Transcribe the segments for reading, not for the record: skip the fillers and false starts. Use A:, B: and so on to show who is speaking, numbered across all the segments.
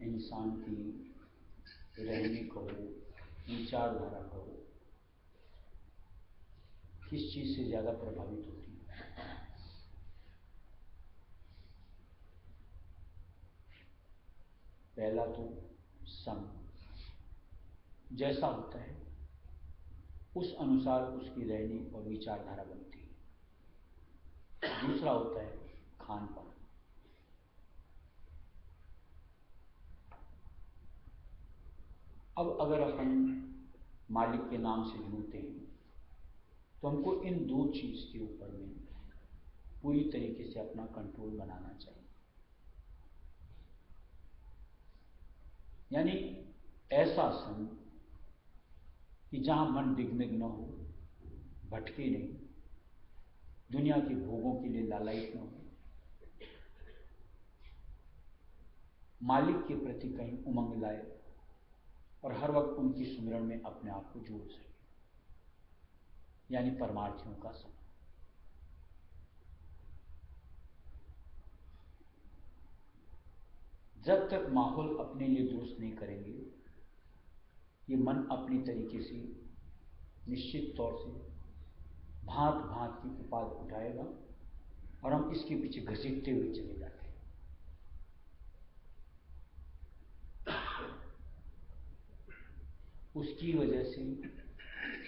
A: इंसान की रहने कहो, विचारधारा कहो, किस चीज से ज्यादा प्रभावित होती है? पहला तो संग, जैसा होता है उस अनुसार उसकी रहनी और विचारधारा बनती है। दूसरा होता है खान पान। अब अगर अपन मालिक के नाम से जुड़ते हैं तो हमको इन दो चीज के ऊपर में पूरी तरीके से अपना कंट्रोल बनाना चाहिए। यानी ऐसा संग कि जहां मन दिग्मिग न हो, भटके नहीं, दुनिया के भोगों के लिए लालायित न हो, मालिक के प्रति कहीं उमंग लाए और हर वक्त उनकी सुमिरन में अपने आप को जोड़ सके, यानी परमार्थियों का संग। जब तक माहौल अपने लिए दुरुस्त नहीं करेंगे, ये मन अपनी तरीके से निश्चित तौर से भांत भांत की उपाध उठाएगा और हम इसके पीछे घसीटते हुए चले जाते हैं। उसकी वजह से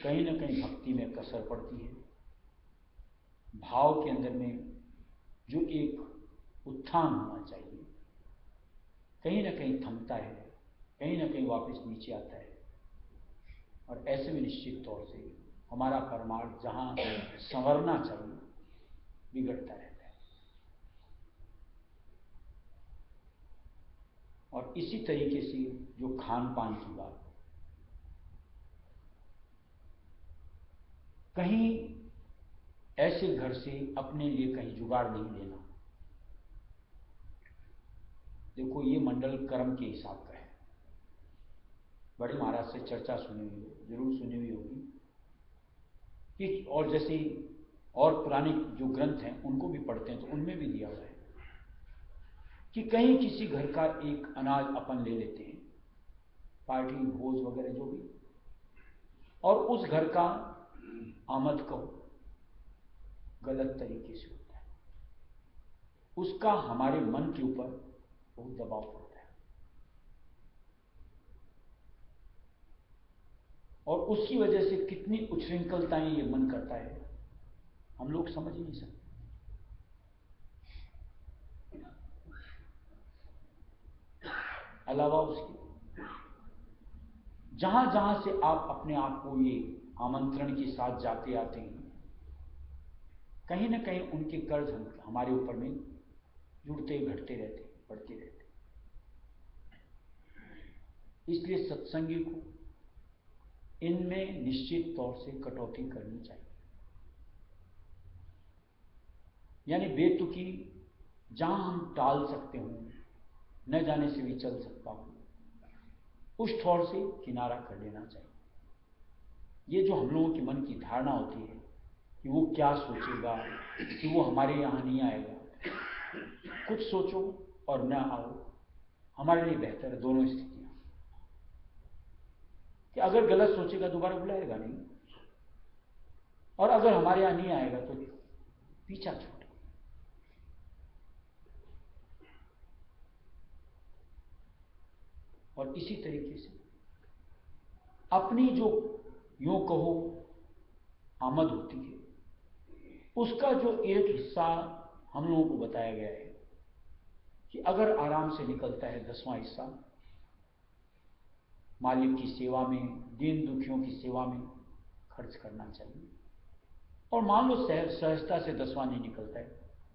A: कहीं ना कहीं भक्ति में कसर पड़ती है, भाव के अंदर में जो एक उत्थान होना चाहिए कहीं ना कहीं थमता है, कहीं ना कहीं वापस नीचे आता है। और ऐसे में निश्चित तौर से हमारा परमार्थ जहां संवरना चाहिए बिगड़ता रहता है। और इसी तरीके से जो खान पान की बात, कहीं ऐसे घर से अपने लिए कहीं जुगाड़ नहीं लेना। देखो, ये मंडल कर्म के हिसाब का है। बड़े महाराज से चर्चा सुनी हुई, जरूर सुनी हुई होगी कि, और जैसे और पुराने जो ग्रंथ हैं उनको भी पढ़ते हैं तो उनमें भी दिया हुआ है कि कहीं किसी घर का एक अनाज अपन ले लेते हैं, पार्टी भोज वगैरह जो भी, और उस घर का आमद को गलत तरीके से होता है, उसका हमारे मन के ऊपर बहुत दबाव पड़ता है और उसकी वजह से कितनी उच्छृंखलताएं ये मन करता है हम लोग समझ ही नहीं सकते। अलावा उसके जहां जहां से आप अपने आप को ये आमंत्रण के साथ जाते आते हैं, कहीं ना कहीं उनके कर्ज हमारे ऊपर में जुड़ते घटते रहते, बढ़ते रहते। इसलिए सत्संगी को इनमें निश्चित तौर से कटौती करनी चाहिए। यानी बेतुकी जहां हम टाल सकते हो, न जाने से भी चल सकता हूं, उस ठौर से किनारा कर लेना चाहिए। ये जो हम लोगों के मन की धारणा होती है कि वो क्या सोचेगा, कि वो हमारे यहां नहीं आएगा, कुछ सोचो और न आओ, हमारे लिए बेहतर है दोनों स्थितियां। कि अगर गलत सोचेगा दोबारा बुलाएगा नहीं, और अगर हमारे यहां नहीं आएगा तो पीछा छोड़े। और इसी तरीके से अपनी जो यूं कहो आमद होती है, उसका जो एक हिस्सा हम लोगों को बताया गया है कि अगर आराम से निकलता है 10वां हिस्सा मालिक की सेवा में, दीन दुखियों की सेवा में खर्च करना चाहिए। और मान लो सहजता से 10वां नहीं निकलता है,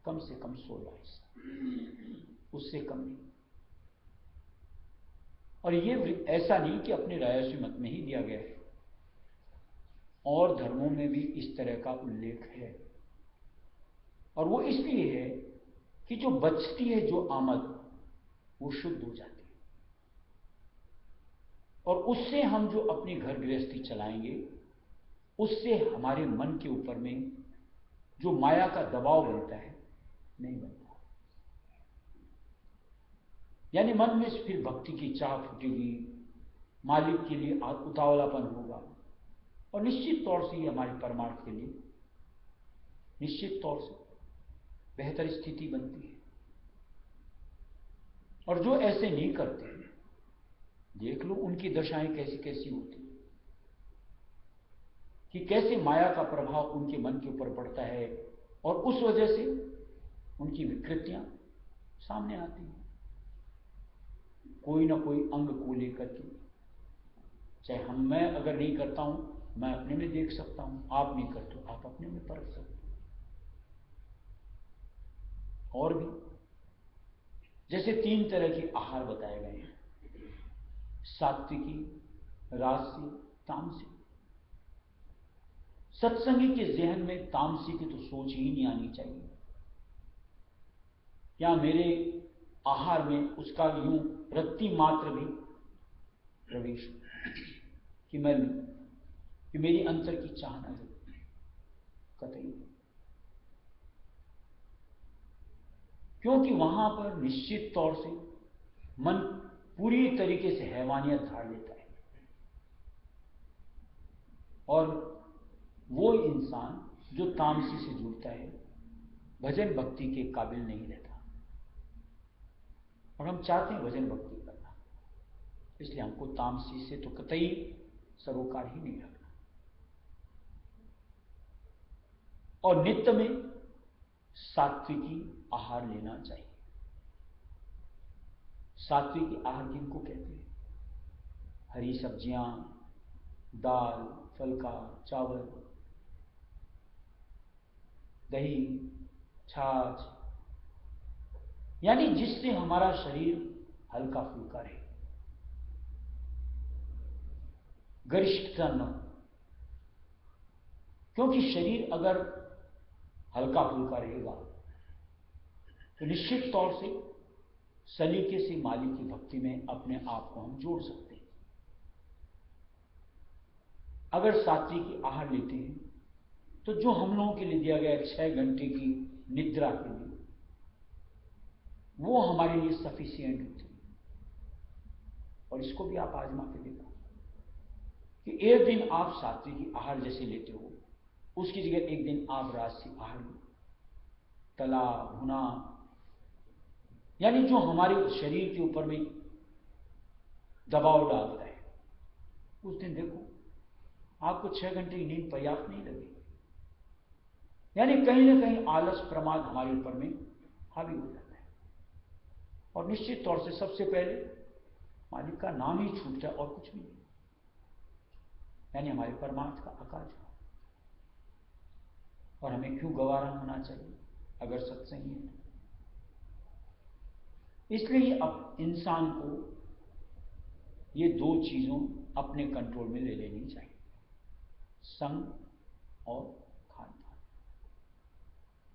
A: कम से कम 16 हिस्सा, उससे कम नहीं। और ये ऐसा नहीं कि अपने रायसी मत में ही दिया गया है, और धर्मों में भी इस तरह का उल्लेख है। और वो इसलिए है कि जो बचती है जो आमद, वो शुद्ध हो जाती है, और उससे हम जो अपनी घर गृहस्थी चलाएंगे, उससे हमारे मन के ऊपर में जो माया का दबाव बनता है, नहीं बनता। यानी मन में फिर भक्ति की चाह फूटेगी, मालिक के लिए उतावलापन होगा, और निश्चित तौर से ये हमारे परमार्थ के लिए निश्चित तौर से बेहतर स्थिति बनती है। और जो ऐसे नहीं करते, देख लो उनकी दशाएं कैसी कैसी होती, कि कैसे माया का प्रभाव उनके मन के ऊपर पड़ता है, और उस वजह से उनकी विकृतियां सामने आती हैं, कोई ना कोई अंग को लेकर के। चाहे मैं अगर नहीं करता हूं, मैं अपने में देख सकता हूं, आप नहीं करते हो, आप अपने में परख सकते हो। और भी जैसे 3 तरह के आहार बताए गए हैं, सात्विकी, राजसी, तामसिक। सत्संगी के जहन में तामसिक की तो सोच ही नहीं आनी चाहिए, या मेरे आहार में उसका यूं रत्ती मात्र भी प्रवेश कि मेरी अंतर की चाहना है, कतई। क्योंकि वहां पर निश्चित तौर से मन पूरी तरीके से हैवानियत धार लेता है, और वो इंसान जो तामसी से जुड़ता है, भजन भक्ति के काबिल नहीं रहता। और हम चाहते हैं भजन भक्ति करना, इसलिए हमको तामसी से तो कतई सरोकार ही नहीं रखना। और नित्य में सात्विकी आहार लेना चाहिए। सात्विकी आहार किनको कहते हैं? हरी सब्जियां, दाल, फलका, चावल, दही, छाछ, यानी जिससे हमारा शरीर हल्का फुल्का रहे, गरिष्ठता न। क्योंकि शरीर अगर हल्का फुल्का रहेगा तो निश्चित तौर से सलीके से मालिक की भक्ति में अपने आप को हम जोड़ सकते हैं। अगर सात्विक आहार लेते हैं तो जो हम लोगों के लिए दिया गया 6 घंटे की निद्रा के लिए, वो हमारे लिए सफिशिएंट होती है। और इसको भी आप आजमा के देखो कि एक दिन आप सात्विक आहार जैसे लेते हो, उसकी जगह एक दिन आप राजसिक आहार लो, तला भुना, यानी जो हमारे शरीर के ऊपर में दबाव डालता है, उस दिन देखो आपको 6 घंटे की नींद पर्याप्त नहीं लगेगी। यानी कहीं ना कहीं आलस प्रमाद हमारे ऊपर में हावी हो जाता है। और निश्चित तौर से सबसे पहले मालिक का नाम ही छूट जाए और कुछ भी नहीं, यानी हमारे परमार्थ का आकाश हो। और हमें क्यों गवारा होना चाहिए अगर सत्संग है? इसलिए अब इंसान को ये दो चीजों अपने कंट्रोल में ले लेनी चाहिए, संग और खान पान।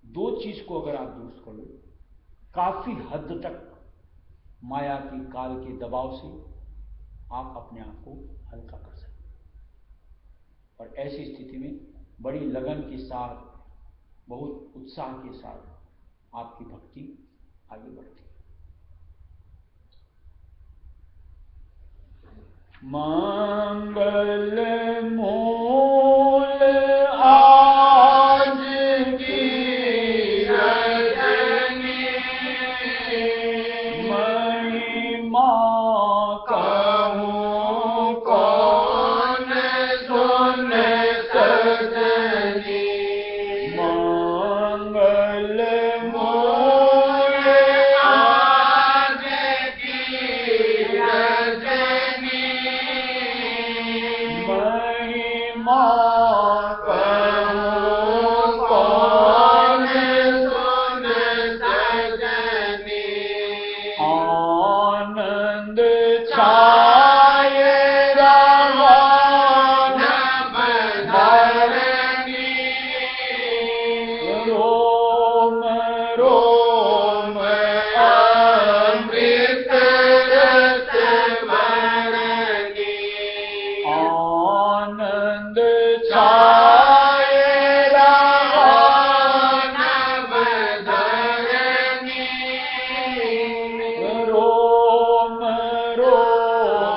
A: दो चीज को अगर आप दुरुस्त कर लो, काफी हद तक माया के काल के दबाव से आप अपने आप को हल्का कर सकते हैं। और ऐसी स्थिति में बड़ी लगन के साथ, बहुत उत्साह के साथ आपकी भक्ति आगे बढ़ती है। मंगल मूल आज की रजनी, महिमा कहूँ कौन सुन सजनी। मंगल मूल आज की रजनी, महिमा कहूँ कौन सुन सजनी। आनंद छाए रहा नभ धरनी, रोम रोम अमृत रस भरनी। आनंद छाए रहा नभ धरनी, रोम रोम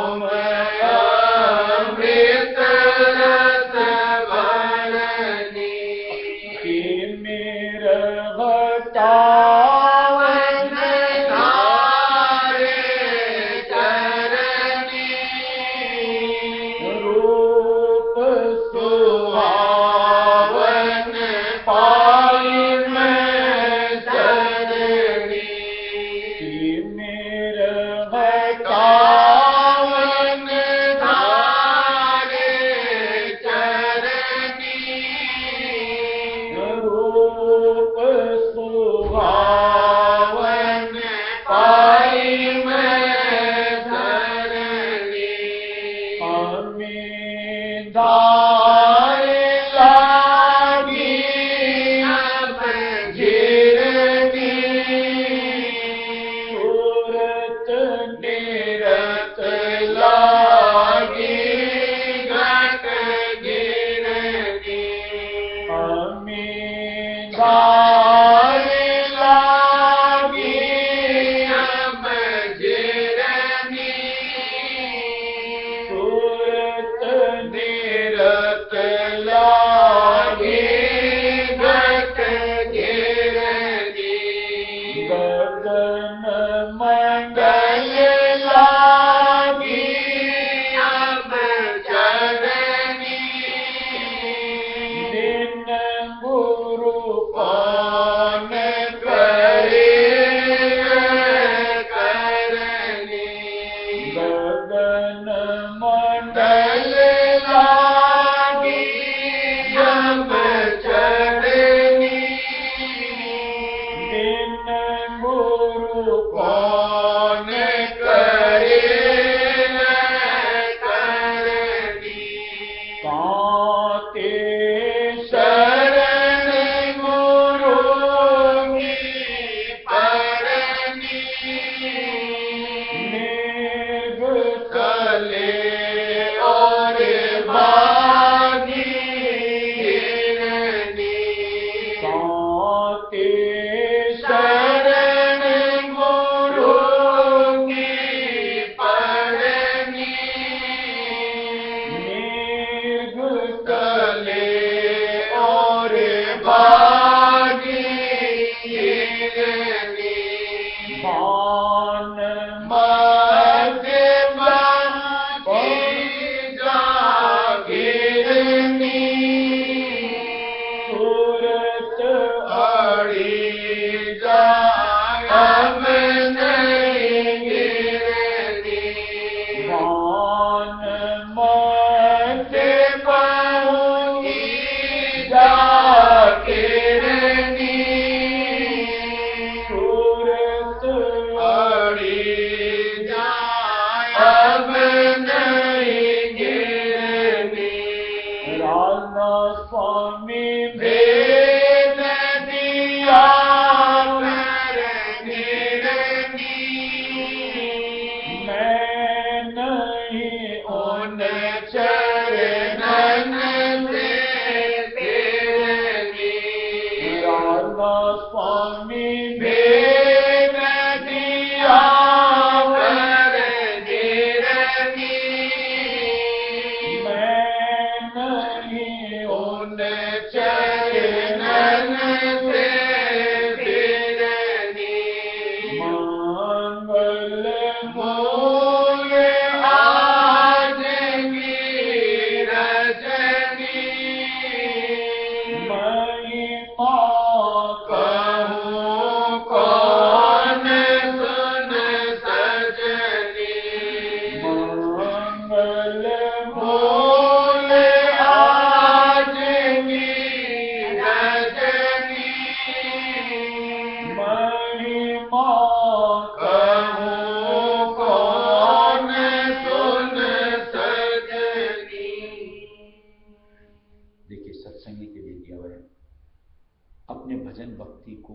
A: अपने भजन भक्ति को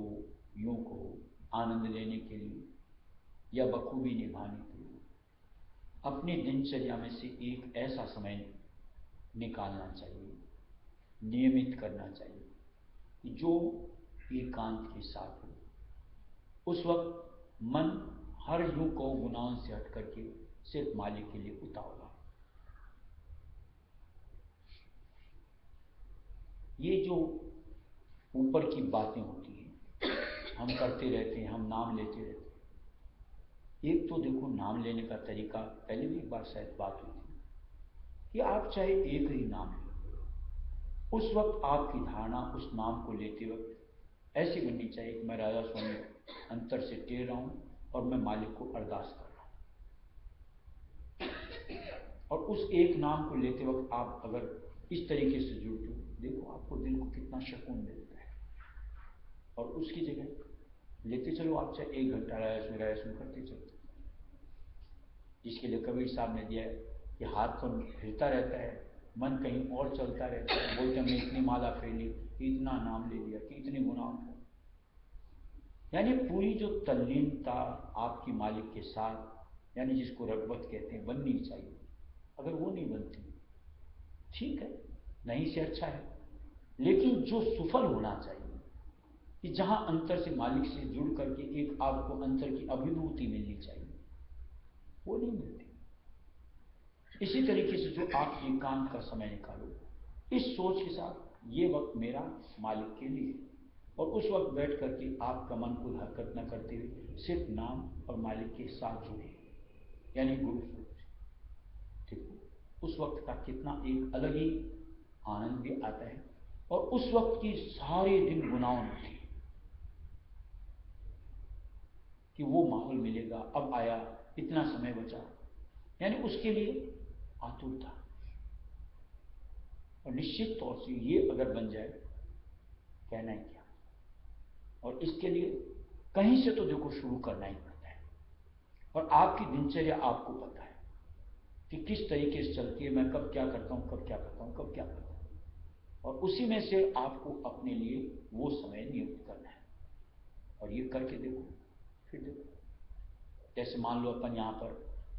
A: यूं को आनंद लेने के लिए या बखूबी निभाने के लिए अपनी दिनचर्या में से एक ऐसा समय निकालना चाहिए, नियमित करना चाहिए जो एकांत के साथ हो। उस वक्त मन हर यूं को गुनाहों से हट करके सिर्फ मालिक के लिए उतावला। ये जो ऊपर की बातें होती हैं, हम करते रहते हैं, हम नाम लेते रहते हैं। एक तो देखो नाम लेने का तरीका, पहले भी एक बार शायद बात हुई थी कि आप चाहे एक ही नाम लें, उस वक्त आपकी धारणा उस नाम को लेते वक्त ऐसी बननी चाहिए कि मैं राजा स्वामी अंतर से टेर रहा हूं और मैं मालिक को अरदास कर रहा हूं। और उस एक नाम को लेते वक्त आप अगर इस तरीके से जुड़ते हो, देखो आपको दिल को कितना सुकून मिलता है। और उसकी जगह लेते चलो आप चाहे 1 घंटा राजा सुन करते चलते, जिसके लिए कबीर साहब ने दिया है कि हाथ तो फिरता रहता है, मन कहीं और चलता रहता है। बोलते हमने इतनी माला फेर ली, इतना नाम ले लिया कि इतने गुनाह हो। यानी पूरी जो तल्लीनता आपकी मालिक के साथ, यानी जिसको रग़बत कहते हैं, बननी चाहिए। अगर वो नहीं बनती, ठीक है, नहीं से अच्छा है, लेकिन जो सुफल होना चाहिए कि जहां अंतर से मालिक से जुड़ करके एक आपको अंतर की अभिभूति मिलनी चाहिए, वो नहीं मिलती। इसी तरीके से जो आप एकांत का समय निकालो इस सोच के साथ, ये वक्त मेरा मालिक के लिए, और उस वक्त बैठ करके आपका मन को हरकत न करते हुए सिर्फ नाम और मालिक के साथ जुड़े, यानी गुरु सोच। ठीक, उस वक्त का कितना एक अलग ही आनंद भी आता है। और उस वक्त की सारे दिन गुनाहों में थी कि वो माहौल मिलेगा, अब आया, इतना समय बचा, यानी उसके लिए आतुर था। और निश्चित तौर से ये अगर बन जाए, कहना ही क्या। और इसके लिए कहीं से तो देखो शुरू करना ही पड़ता है। और आपकी दिनचर्या आपको पता है कि किस तरीके से चलती है, मैं कब क्या करता हूं, कब क्या करता हूं, कब क्या करता हूं, और उसी में से आपको अपने लिए वो समय नियुक्त करना है। और ये करके देखो, फिर देखो, जैसे मान लो अपन यहाँ पर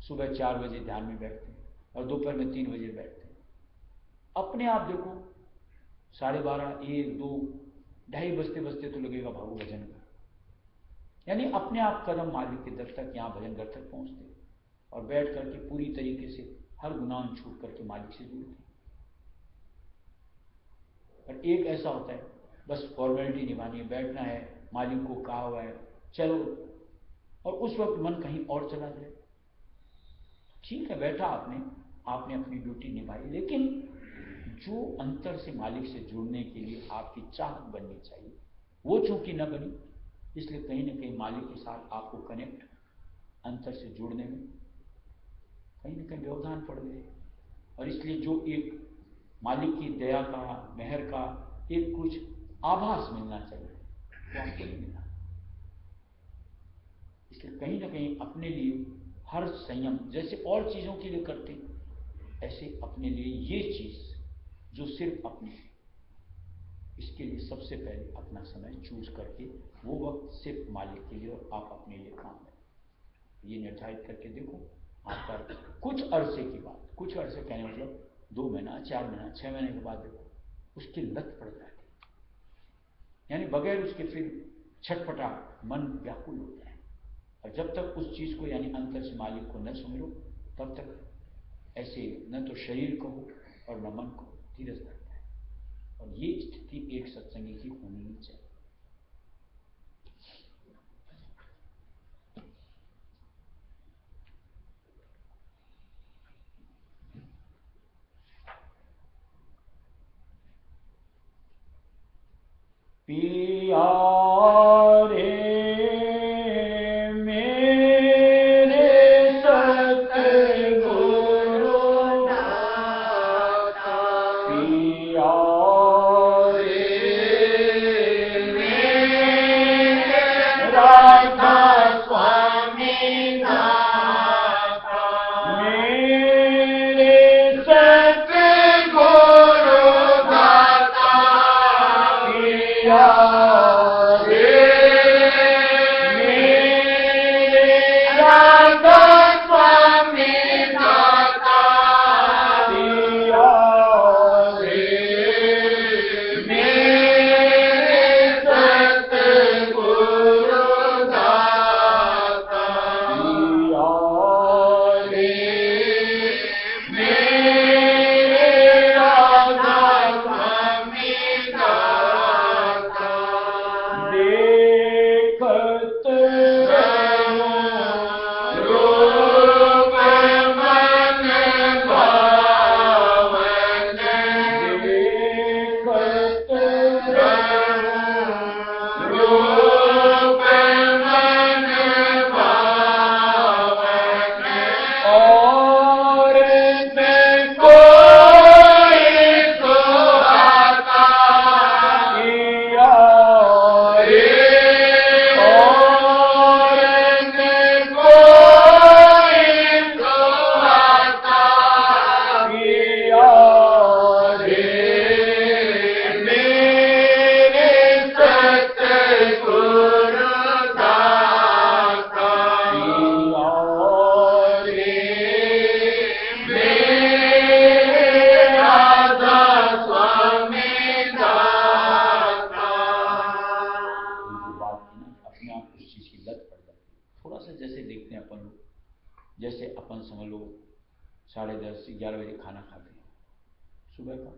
A: सुबह 4 बजे ध्यान में बैठते हैं और दोपहर में 3 बजे बैठते हैं, अपने आप देखो 12:30, 1, 2, 2:30 बजते बजते तो लगेगा भागो भजन का। यानी अपने आप कदम मालिक के दर तक, यहाँ भजन घर तक पहुँचते और बैठ करके पूरी तरीके से हर गुनाह छूट करके मालिक से जुड़ते। और एक ऐसा होता है बस फॉर्मेलिटी निभानी है, बैठना है, मालिक को कहा हुआ है, चलो और उस वक्त मन कहीं और चला जाए। ठीक है, बैठा आपने अपनी ड्यूटी निभाई, लेकिन जो अंतर से मालिक से जुड़ने के लिए आपकी चाहत बननी चाहिए वो चूंकि न बनी, इसलिए कहीं ना कहीं मालिक के साथ आपको कनेक्ट, अंतर से जुड़ने में कहीं ना कहीं व्यवधान पड़ गए। और इसलिए जो एक मालिक की दया का, मेहर का एक कुछ आभास मिलना चाहिए वो आपको नहीं मिला। इसलिए कहीं ना कहीं अपने लिए हर संयम जैसे और चीजों के लिए करते, ऐसे अपने लिए ये चीज जो सिर्फ अपनी, इसके लिए सबसे पहले अपना समय चूज करके वो वक्त सिर्फ मालिक के लिए और आप अपने लिए काम करें। ये निर्धारित करके देखो, आपका कुछ अरसे की बात, कुछ अरसे कहने मतलब 2 महीना, 4 महीना, 6 महीने के बाद देखो उसकी लत पड़ जाती, यानी बगैर उसके फिर छटपटा मन व्याकुल हो जाए। और जब तक उस चीज को यानी अंतर से मालिक को न सुन लो, तब तक ऐसे न तो शरीर को हो और न मन को धीरज रखता है। और ये स्थिति एक सत्संगी की होनी ही चाहिए। पिया रे जैसे अपन समझ लो 10:30 11 बजे खाना खाते हैं सुबह का,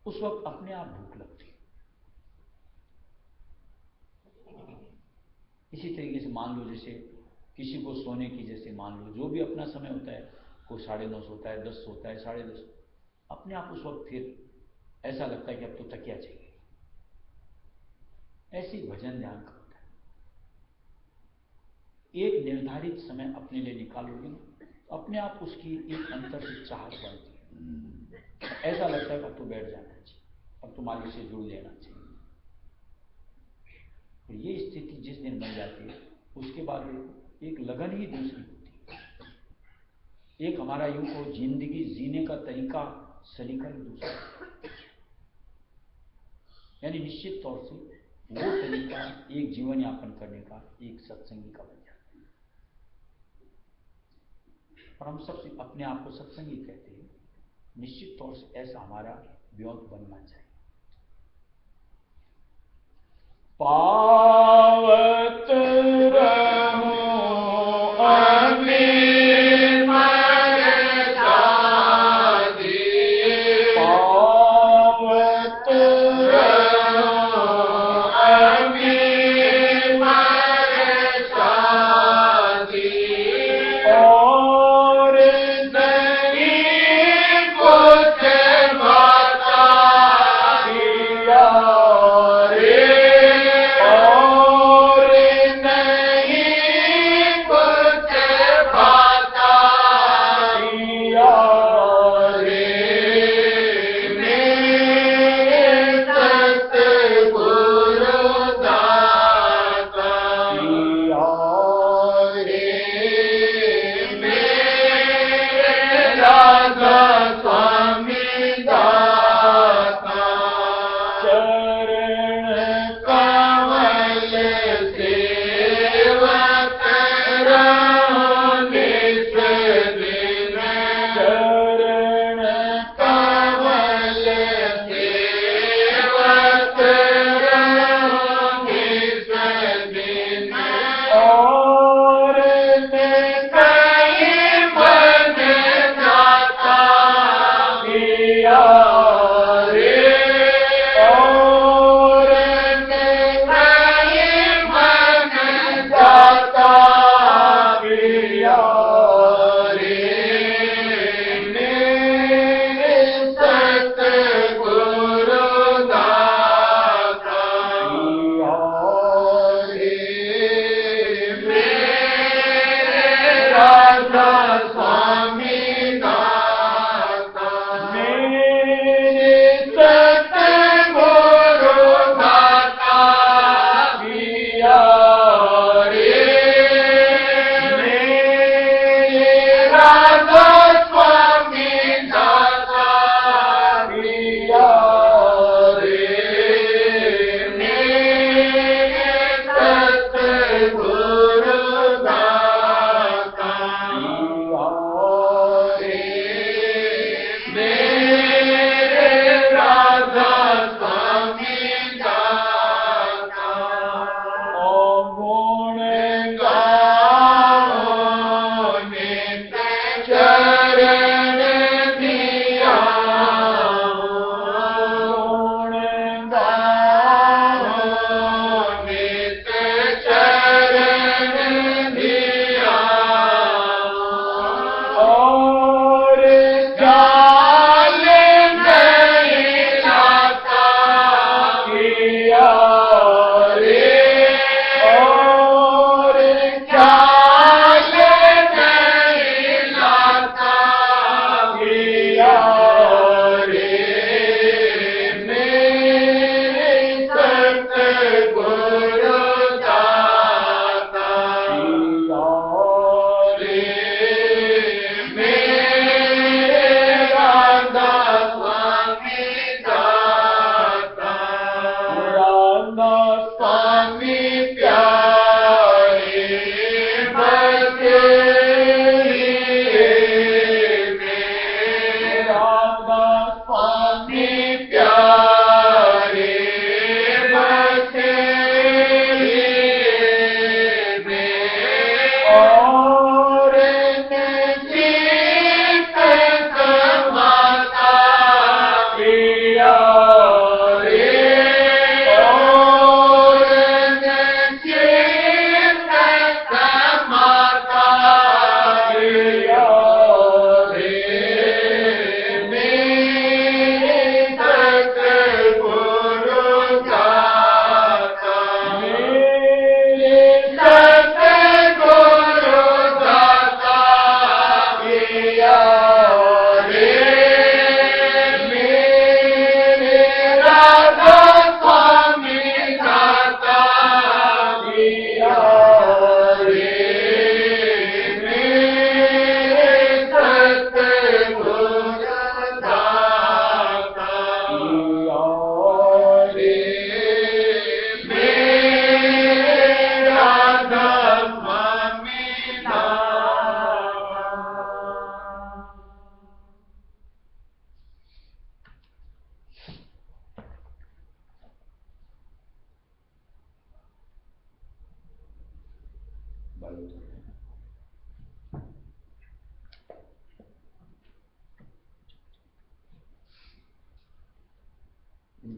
A: उस वक्त अपने आप भूख लगती है। इसी तरीके से मान लो जैसे किसी को सोने की, जैसे मान लो जो भी अपना समय होता है, कोई 9:30 सोता है, 10 सोता है, 10:30, अपने आप उस वक्त फिर ऐसा लगता है कि अब तो तकिया चाहिए। ऐसी भजन ध्यान का होता है। एक निर्धारित समय अपने लिए निकालोगे तो अपने आप उसकी एक अंतर से चाहत बनती है। ऐसा लगता है कि अब तो बैठ जाना चाहिए, अब तो मालिक से जुड़ लेना चाहिए। और ये स्थिति जिस दिन बन जाती है उसके बाद एक लगन ही दूसरी होती है। एक हमारा यूं को जिंदगी जीने का तरीका, सलीका ही दूसरा, यानी निश्चित तौर से वो तरीका एक जीवन यापन करने का एक सत्संगी का बन जाता है। और हम सब अपने आप को सत्संगी कहते हैं। निश्चित तौर से ऐसा हमारा व्योत बनना चाहिए। पावत रहो अमीर मर्यादा दिए, पावत रहो अमीर मर्यादा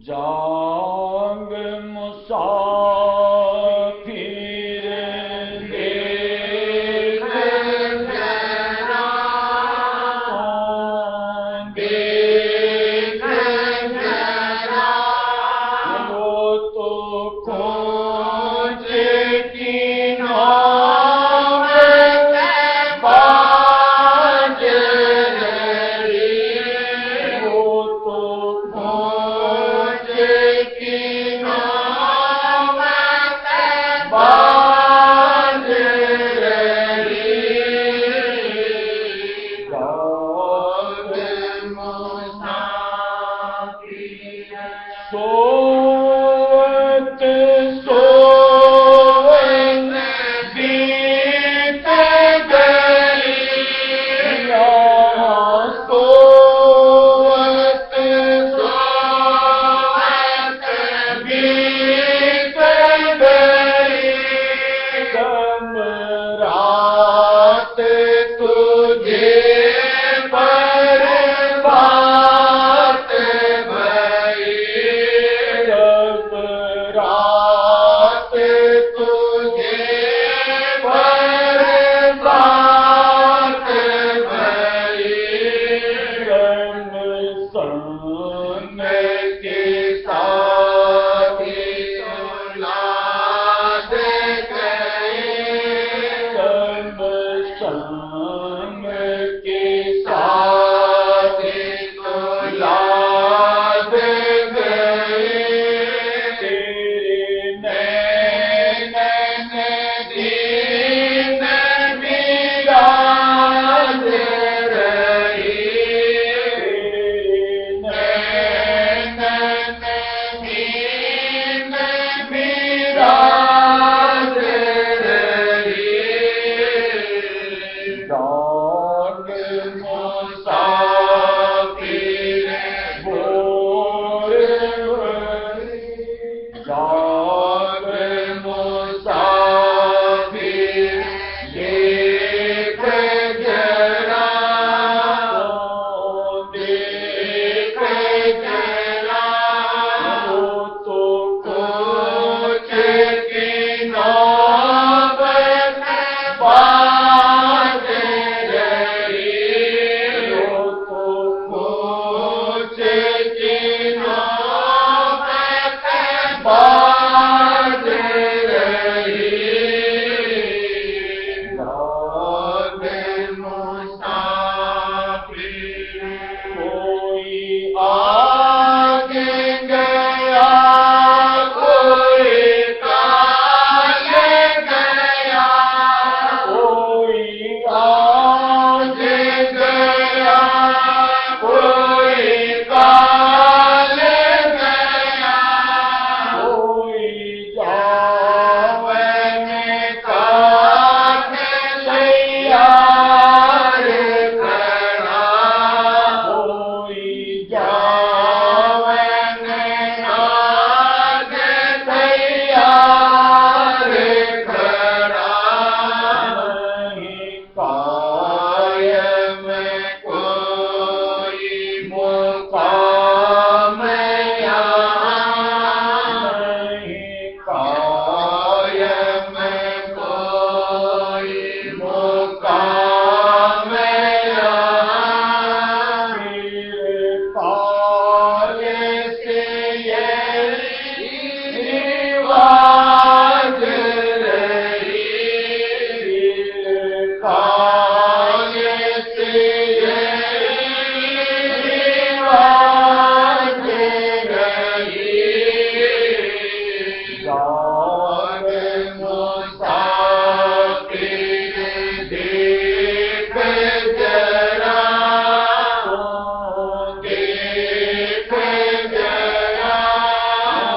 A: जाग मुसाफिर देख जरा, देख जरा, वो तो खोज की नाव बाज रही, वो तो खोज संग के साथ तो याद गए तेरे नैनन दीन बिराज रही नैनन दीन बिराज जाग मुसाफिर भोर भरी जाग मुसाफिर देख जरा देख जरा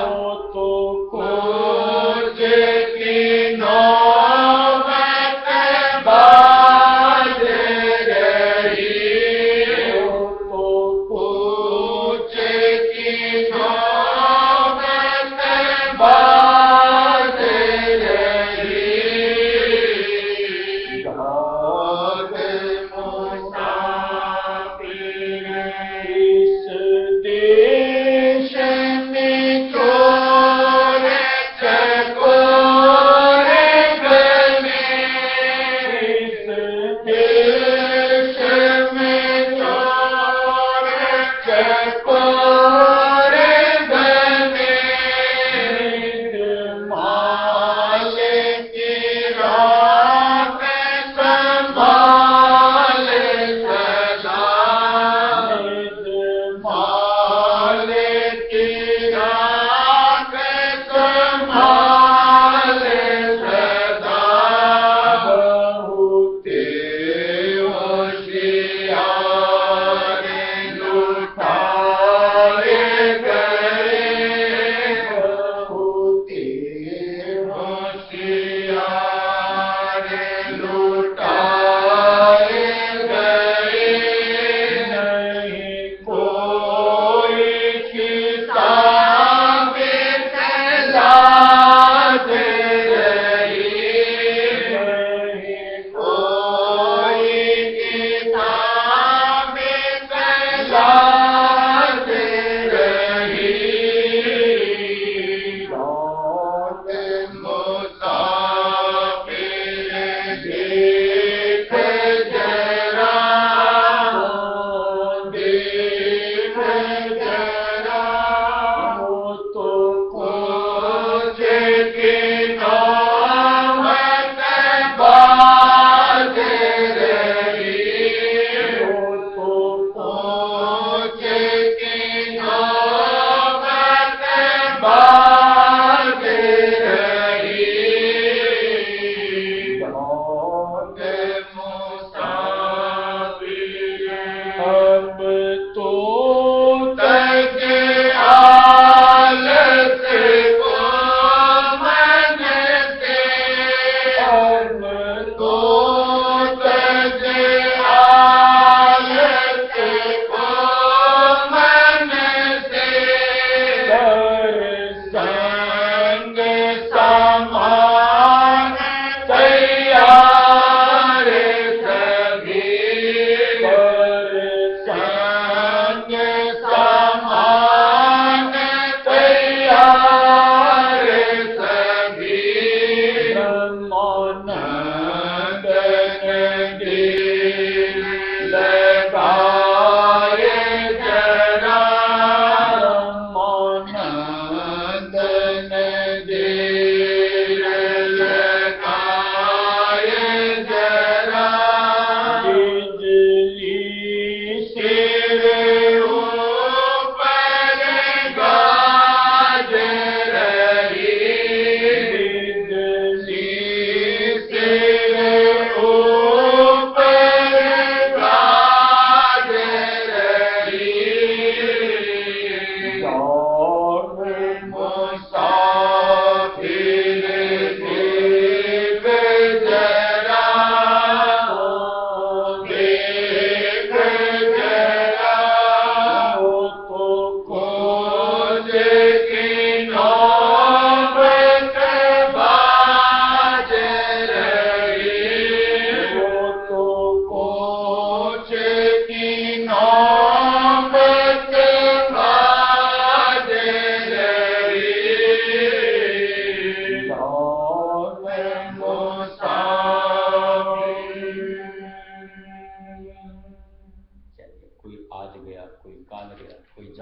A: वो तो कुछ की नौबत बाज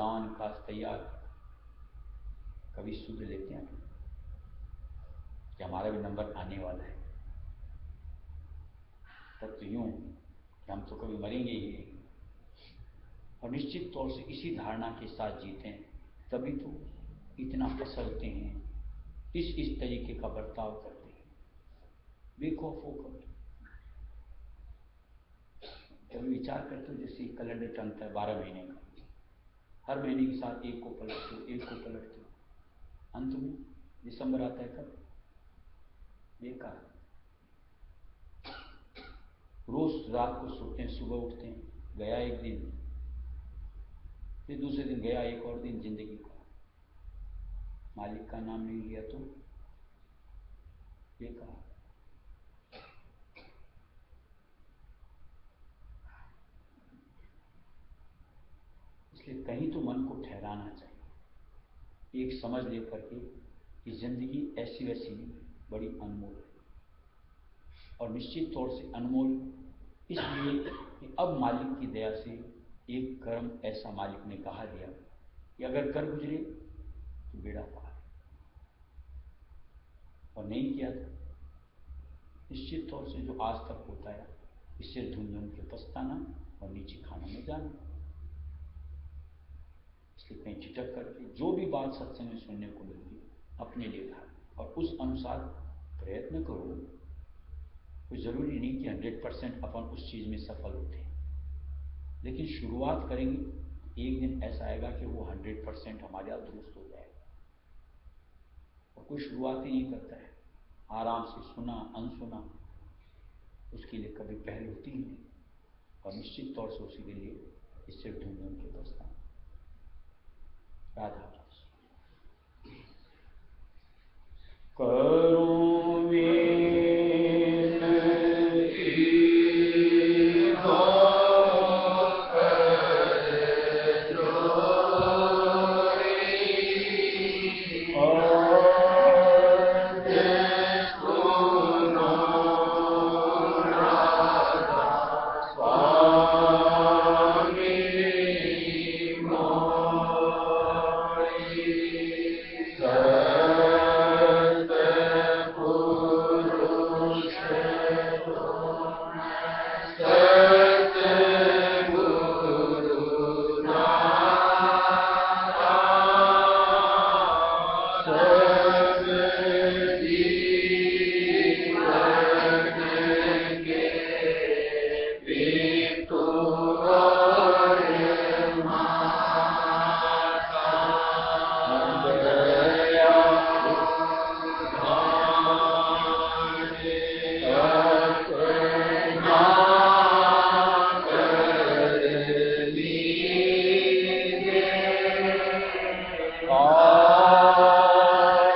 A: जान का तैयार कभी सुध लेते हैं कि हमारा भी नंबर आने वाला है। तब तो यूं कि हम तो कभी मरेंगे ही नहीं, और निश्चित तौर से इसी धारणा के साथ जीते हैं, तभी तो इतना फसलते हैं, इस तरीके का बर्ताव करते हैं बेखौफ होकर। कभी विचार करते हो जैसे कैलेंडर चलता है 12 महीने का, हर महीने के साथ एक को पलटते हो, एक को पलटते हो, अंत में दिसंबर आता है कब? बेकार। रोज रात को सोते हैं, सुबह उठते हैं, गया एक दिन, फिर दूसरे दिन गया एक और दिन जिंदगी का, मालिक का नाम नहीं लिया तो बेकार। इसलिए कहीं तो मन को ठहराना चाहिए, एक समझ लेकर के कि जिंदगी ऐसी वैसी नहीं, बड़ी अनमोल है। और निश्चित तौर से अनमोल इसलिए कि अब मालिक की दया से एक कर्म ऐसा मालिक ने कहा दिया कि अगर कर गुजरे तो बेड़ा पार, और नहीं किया तो निश्चित तौर से जो आज तक होता है, इससे धुन धुन के पछताना और नीचे खाना में जाना। इसलिए कहीं झिझक करके जो भी बात सत्संग में सुनने को मिलती अपने लिए था, और उस अनुसार प्रयत्न करो। कोई जरूरी नहीं कि 100% अपन उस चीज में सफल होते हैं, लेकिन शुरुआत करेंगे, एक दिन ऐसा आएगा कि वो 100% हमारे यहाँ दुरुस्त हो जाएगा। और कोई शुरुआत ही नहीं करता है, आराम से सुना अनसुना, उसके लिए कभी पहल होती ही नहीं, और निश्चित तौर से उसी के लिए इससे ढूंढ के बचता। राधा करो